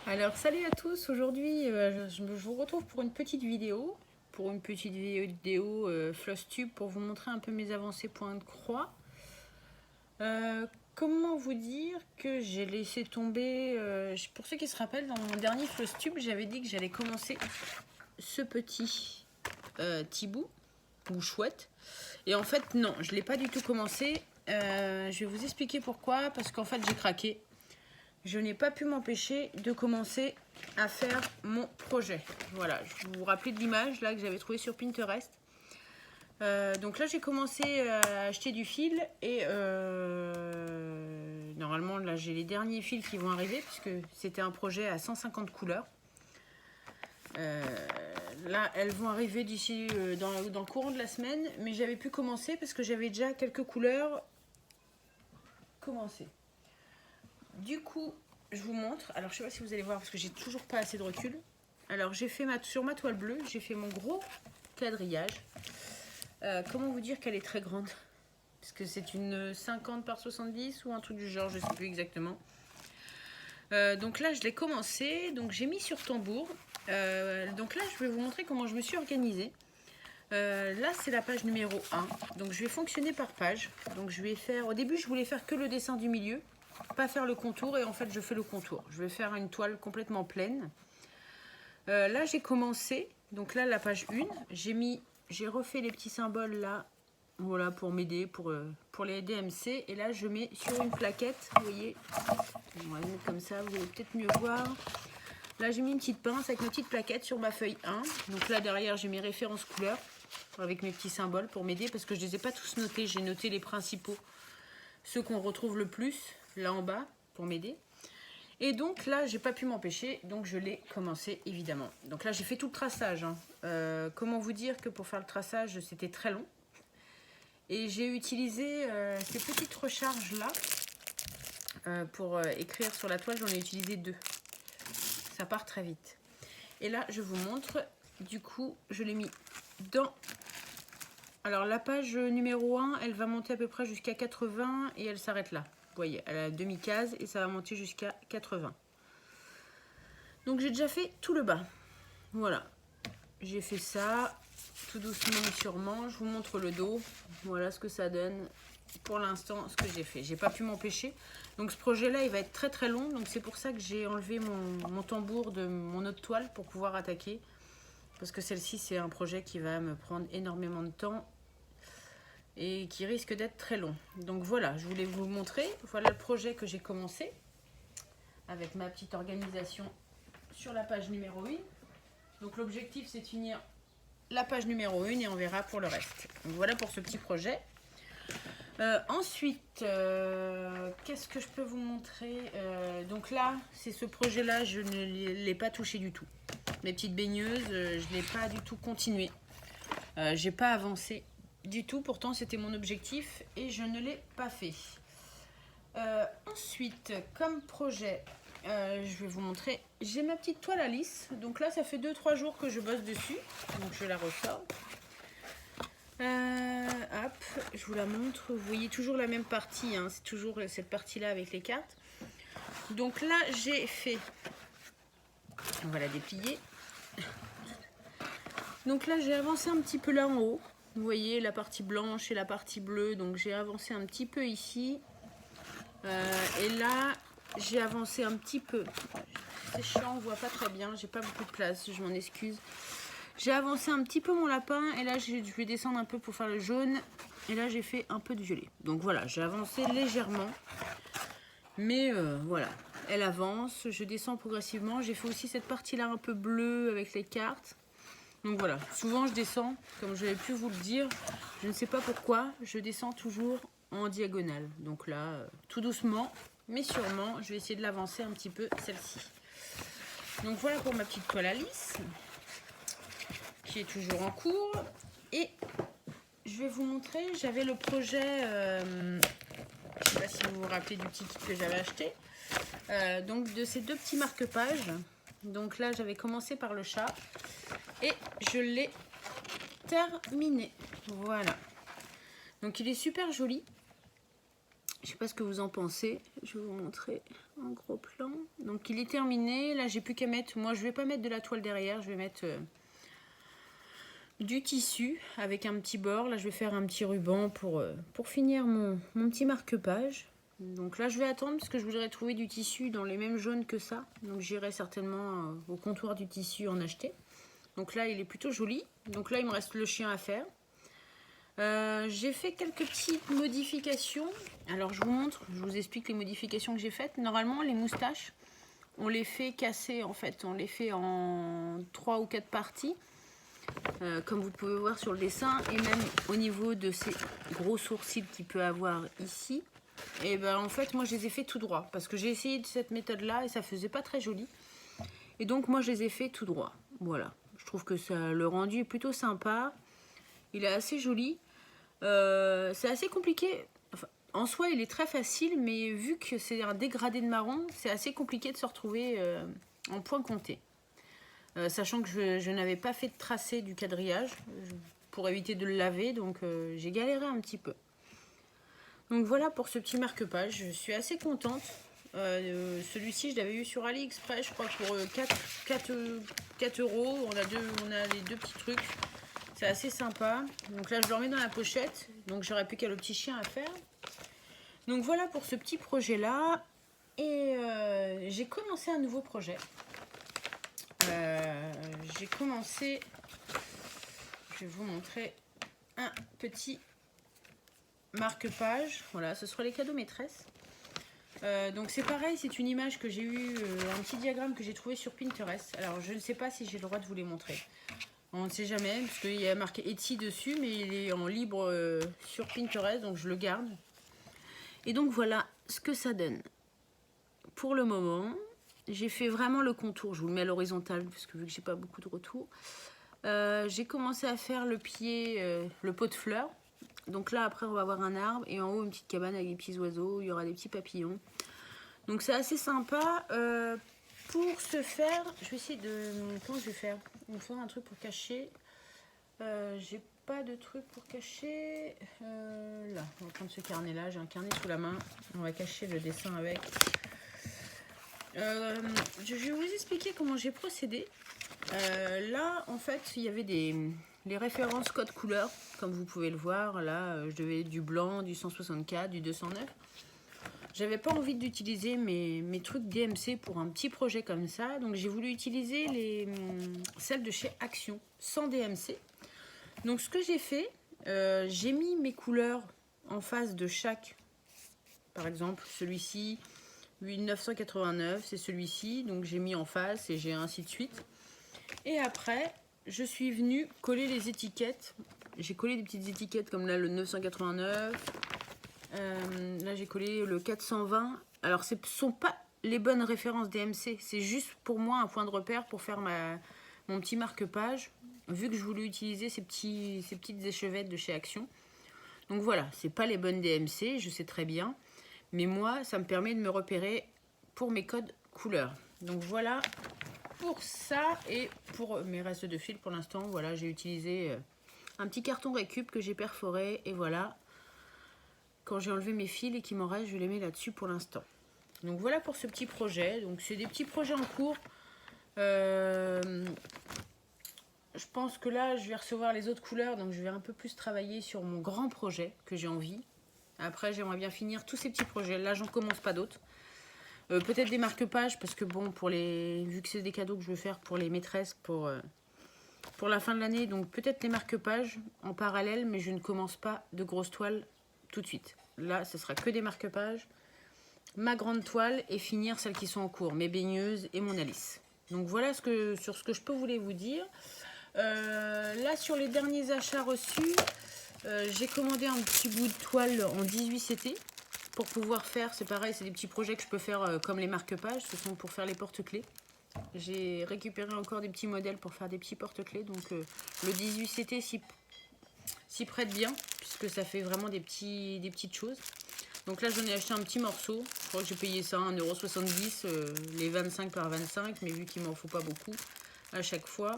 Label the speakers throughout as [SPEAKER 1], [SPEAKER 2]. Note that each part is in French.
[SPEAKER 1] Alors salut à tous, aujourd'hui je vous retrouve pour une petite vidéo, Flosstube pour vous montrer un peu mes avancées point de croix. Comment vous dire que j'ai laissé tomber, pour ceux qui se rappellent, dans mon dernier Flosstube j'avais dit que j'allais commencer ce petit tibou ou chouette, et en fait non, je ne l'ai pas du tout commencé. Je vais vous expliquer pourquoi, parce qu'en fait j'ai craqué. Je n'ai pas pu m'empêcher de commencer à faire mon projet. Voilà, je vous rappelais de l'image là que j'avais trouvée sur Pinterest. Donc là j'ai commencé à acheter du fil et normalement là j'ai les derniers fils qui vont arriver puisque c'était un projet à 150 couleurs. Là elles vont arriver d'ici dans le courant de la semaine, mais j'avais pu commencer parce que j'avais déjà quelques couleurs commencées. Du coup, je vous montre. Alors, je sais pas si vous allez voir parce que j'ai toujours pas assez de recul. Alors, j'ai fait sur ma toile bleue, j'ai fait mon gros quadrillage. Comment vous dire qu'elle est très grande? Parce que c'est une 50 par 70 ou un truc du genre, je sais plus exactement. Donc là, je l'ai commencé. Donc, j'ai mis sur tambour. Donc là, je vais vous montrer comment je me suis organisée. Là, c'est la page numéro 1. Donc, je vais fonctionner par page. Donc, je vais faire. Au début, je voulais faire que le dessin du milieu. Pas faire le contour, et en fait je fais le contour. Je vais faire une toile complètement pleine. Là j'ai commencé, donc là la page 1, j'ai refait les petits symboles là, voilà, pour m'aider, pour les DMC, et là je mets sur une plaquette, vous voyez, on va mettre comme ça, vous allez peut-être mieux voir. Là j'ai mis une petite pince avec ma petite plaquette sur ma feuille 1, donc là derrière j'ai mes références couleurs, avec mes petits symboles pour m'aider, parce que je ne les ai pas tous notés, j'ai noté les principaux, ceux qu'on retrouve le plus, là en bas, pour m'aider. Et donc là, j'ai pas pu m'empêcher, donc je l'ai commencé évidemment. Donc là, j'ai fait tout le traçage. Comment vous dire que pour faire le traçage, c'était très long. Et j'ai utilisé ces petites recharges-là pour écrire sur la toile. J'en ai utilisé 2. Ça part très vite. Et là, je vous montre. Du coup, je l'ai mis dans... Alors la page numéro 1, elle va monter à peu près jusqu'à 80 et elle s'arrête là. Vous voyez, elle a demi-case et ça va monter jusqu'à 80. Donc j'ai déjà fait tout le bas. Voilà. J'ai fait ça tout doucement mais sûrement. Je vous montre le dos. Voilà ce que ça donne pour l'instant, ce que j'ai fait. J'ai pas pu m'empêcher. Donc ce projet-là, il va être très très long. Donc c'est pour ça que j'ai enlevé mon tambour de mon autre toile pour pouvoir attaquer. Parce que celle-ci, c'est un projet qui va me prendre énormément de temps et qui risque d'être très long. Donc voilà, je voulais vous montrer. Voilà le projet que j'ai commencé avec ma petite organisation sur la page numéro 1. Donc l'objectif, c'est de finir la page numéro 1 et on verra pour le reste. Donc voilà pour ce petit projet. Ensuite, qu'est-ce que je peux vous montrer? Donc là, c'est ce projet-là, je ne l'ai pas touché du tout. Mes petites baigneuses, je ne l'ai pas du tout continué. J'ai pas avancé du tout, pourtant c'était mon objectif et je ne l'ai pas fait. Ensuite, comme projet, je vais vous montrer, j'ai ma petite toile à lisse. Donc là, ça fait 2-3 jours que je bosse dessus. Donc je la ressors. Hop, je vous la montre. Vous voyez toujours la même partie, hein. C'est toujours cette partie-là avec les cartes. Donc là, j'ai fait... On va la déplier. Donc là, j'ai avancé un petit peu là en haut. Vous voyez la partie blanche et la partie bleue. Donc j'ai avancé un petit peu ici. Et là, j'ai avancé un petit peu. C'est chiant, on voit pas très bien. J'ai pas beaucoup de place, je m'en excuse. J'ai avancé un petit peu mon lapin. Et là, je vais descendre un peu pour faire le jaune. Et là, j'ai fait un peu de violet. Donc voilà, j'ai avancé légèrement. Mais voilà, elle avance. Je descends progressivement. J'ai fait aussi cette partie-là un peu bleue avec les cartes. Donc voilà, souvent je descends, comme je l'ai pu vous le dire. Je ne sais pas pourquoi, je descends toujours en diagonale. Donc là, tout doucement, mais sûrement, je vais essayer de l'avancer un petit peu, celle-ci. Donc voilà pour ma petite toile à lisse, qui est toujours en cours. Et je vais vous montrer, j'avais le projet, je ne sais pas si vous vous rappelez du petit kit que j'avais acheté, donc de ces 2 petits marque-pages. Donc là, j'avais commencé par le chat et je l'ai terminé. Voilà. Donc il est super joli. Je sais pas ce que vous en pensez. Je vais vous montrer un gros plan. Donc il est terminé. Là j'ai plus qu'à mettre. Moi je vais pas mettre de la toile derrière. Je vais mettre du tissu avec un petit bord. Là je vais faire un petit ruban pour finir mon petit marque-page. Donc là je vais attendre parce que je voudrais trouver du tissu dans les mêmes jaunes que ça. Donc j'irai certainement au comptoir du tissu en acheter. Donc là il est plutôt joli. Donc là il me reste le chien à faire. J'ai fait quelques petites modifications. Alors je vous montre, je vous explique les modifications que j'ai faites. Normalement les moustaches, on les fait casser en fait. On les fait en 3 ou 4 parties. Comme vous pouvez voir sur le dessin. Et même au niveau de ces gros sourcils qu'il peut avoir ici. Et ben en fait moi je les ai fait tout droit. Parce que j'ai essayé de cette méthode là et ça faisait pas très joli. Et donc moi je les ai fait tout droit. Voilà. Je trouve que ça, le rendu est plutôt sympa. Il est assez joli. C'est assez compliqué. Enfin, en soi, il est très facile, mais vu que c'est un dégradé de marron, c'est assez compliqué de se retrouver en point compté. Sachant que je n'avais pas fait de tracé du quadrillage pour éviter de le laver, donc j'ai galéré un petit peu. Donc voilà pour ce petit marque-page. Je suis assez contente. Celui-ci, je l'avais eu sur AliExpress, je crois, pour 4 euros. On a les deux petits trucs. C'est assez sympa. Donc là, je le remets dans la pochette. Donc j'aurai plus qu'à le petit chien à faire. Donc voilà pour ce petit projet-là. Et j'ai commencé un nouveau projet. J'ai commencé... Je vais vous montrer un petit marque-page. Voilà, ce sera les cadeaux maîtresses. Donc c'est pareil, c'est une image que j'ai eue, un petit diagramme que j'ai trouvé sur Pinterest. Alors je ne sais pas si j'ai le droit de vous les montrer. On ne sait jamais, parce qu'il y a marqué Etsy dessus, mais il est en libre sur Pinterest, donc je le garde. Et donc voilà ce que ça donne. Pour le moment, j'ai fait vraiment le contour. Je vous le mets à l'horizontale, parce que vu que j'ai pas beaucoup de retour. J'ai commencé à faire le pied, le pot de fleurs. Donc là, après, on va avoir un arbre, et en haut, une petite cabane avec des petits oiseaux. Il y aura des petits papillons. Donc c'est assez sympa. Pour ce faire, je vais essayer de... Comment je vais faire? Il me faudra un truc pour cacher. J'ai pas de truc pour cacher. Là, on va prendre ce carnet-là. J'ai un carnet sous la main. On va cacher le dessin avec. Je vais vous expliquer comment j'ai procédé. Là, en fait, il y avait les références code couleur. Comme vous pouvez le voir, là, je devais du blanc, du 164, du 209. J'avais pas envie d'utiliser mes trucs DMC pour un petit projet comme ça. Donc j'ai voulu utiliser celles de chez Action, sans DMC. Donc ce que j'ai fait, j'ai mis mes couleurs en face de chaque. Par exemple, celui-ci, 989, c'est celui-ci. Donc j'ai mis en face et j'ai ainsi de suite. Et après, je suis venue coller les étiquettes. J'ai collé des petites étiquettes comme là le 989. Là j'ai collé le 420. Alors ce ne sont pas les bonnes références DMC, c'est juste pour moi un point de repère pour faire mon petit marque-page, vu que je voulais utiliser ces petites échevettes de chez Action. Donc voilà, c'est pas les bonnes DMC, je sais très bien, mais moi ça me permet de me repérer pour mes codes couleurs. Donc voilà pour ça. Et pour mes restes de fil pour l'instant, voilà, j'ai utilisé un petit carton récup que j'ai perforé, et voilà. Quand j'ai enlevé mes fils et qu'il m'en reste, je les mets là-dessus pour l'instant. Donc voilà pour ce petit projet. Donc c'est des petits projets en cours. Je pense que là, je vais recevoir les autres couleurs. Donc je vais un peu plus travailler sur mon grand projet que j'ai envie. Après, j'aimerais bien finir tous ces petits projets. Là, j'en commence pas d'autres. Peut-être des marque-pages, parce que bon, vu que c'est des cadeaux que je veux faire pour les maîtresses, pour la fin de l'année. Donc peut-être les marque-pages en parallèle, mais je ne commence pas de grosses toiles tout de suite. Là, ce sera que des marque-pages, ma grande toile, et finir celles qui sont en cours, mes baigneuses et mon Alice. Donc voilà sur ce que je peux vous dire. Là, sur les derniers achats reçus, j'ai commandé un petit bout de toile en 18 CT pour pouvoir faire, c'est pareil, c'est des petits projets que je peux faire comme les marque-pages, ce sont pour faire les porte-clés. J'ai récupéré encore des petits modèles pour faire des petits porte-clés, donc le 18 CT s'y prête bien, puisque ça fait vraiment des petites choses. Donc là, j'en ai acheté un petit morceau. Je crois que j'ai payé ça 1,70 €, les 25 par 25, mais vu qu'il m'en faut pas beaucoup à chaque fois,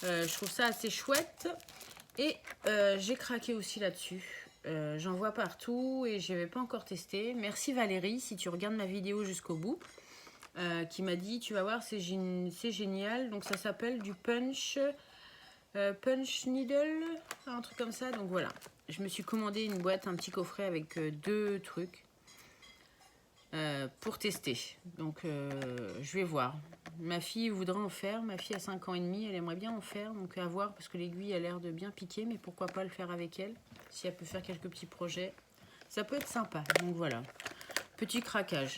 [SPEAKER 1] je trouve ça assez chouette. Et j'ai craqué aussi là-dessus. j'en vois partout et je n'avais pas encore testé. Merci Valérie, si tu regardes ma vidéo jusqu'au bout, qui m'a dit, tu vas voir, c'est génial. Donc ça s'appelle du punch needle, un truc comme ça. Donc voilà, je me suis commandé une boîte, un petit coffret avec 2 trucs pour tester. Donc je vais voir. Ma fille voudrait en faire, ma fille a 5 ans et demi, elle aimerait bien en faire, donc à voir, parce que l'aiguille a l'air de bien piquer, mais pourquoi pas le faire avec elle, si elle peut faire quelques petits projets. Ça peut être sympa, donc voilà. Petit craquage,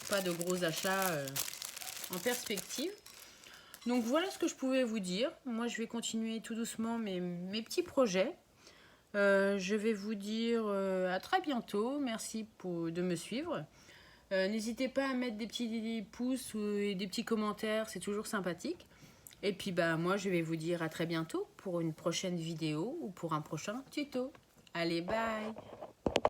[SPEAKER 1] pas de gros achats en perspective. Donc voilà ce que je pouvais vous dire. Moi je vais continuer tout doucement mes petits projets. Je vais vous dire à très bientôt. Merci de me suivre. N'hésitez pas à mettre des petits pouces et des petits commentaires, c'est toujours sympathique. Et puis bah moi je vais vous dire à très bientôt pour une prochaine vidéo ou pour un prochain tuto. Allez, bye!